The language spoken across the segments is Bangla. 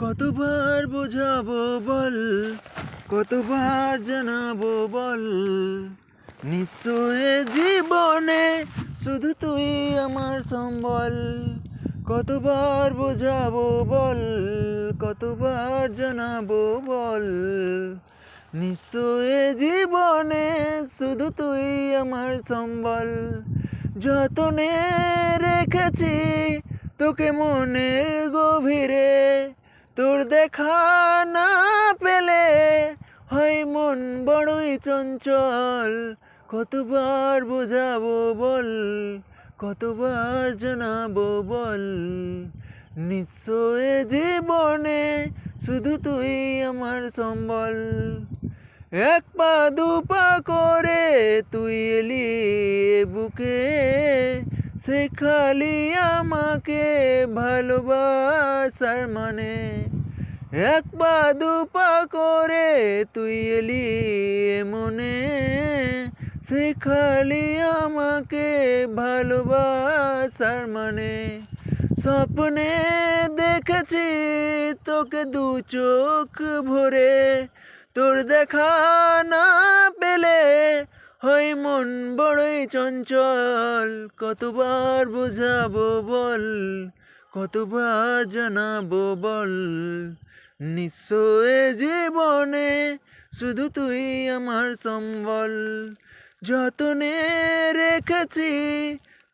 কতবার বোঝাবো বল, কতবার জানাবো বল, নিশ্চয় জীবনে শুধু তুই আমার সম্বল। কতবার বোঝাবো বল, কতবার জানাবো বল, নিশ্চয় জীবনে শুধু তুই আমার সম্বল। যতনে রেখেছি তোকে মনের গভীরে, তোর দেখা না পেলে হয় মন বড়ই চঞ্চল। কতবার বোঝাবো বল, কতবার জানাবো বল, নিশ্চয় জীবনে শুধু তুই আমার সম্বল। এক পা দু পা করে তুই এলি বুকে, শেখালি আমাকে ভালোবাসার মানে। এক পা দু পা করে তুই এলি মনে, শেখালি আমাকে ভালোবাসার মানে। স্বপ্নে দেখেছি তোকে দু চোখ ভরে, তোর দেখা না পেলে হয় মন বড়ই চঞ্চল। কতবার বোঝাবো বল, কতবার জানাবো বল, নিশ্চয় জীবনে শুধু তুই আমার সম্বল। যতনে রেখেছি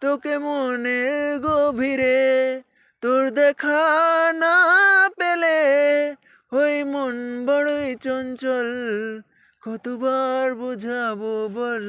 তোকে মনের গভীরে, তোর দেখা না পেলে ওই মন বড়ই চঞ্চল। কতবার বোঝাবো বল।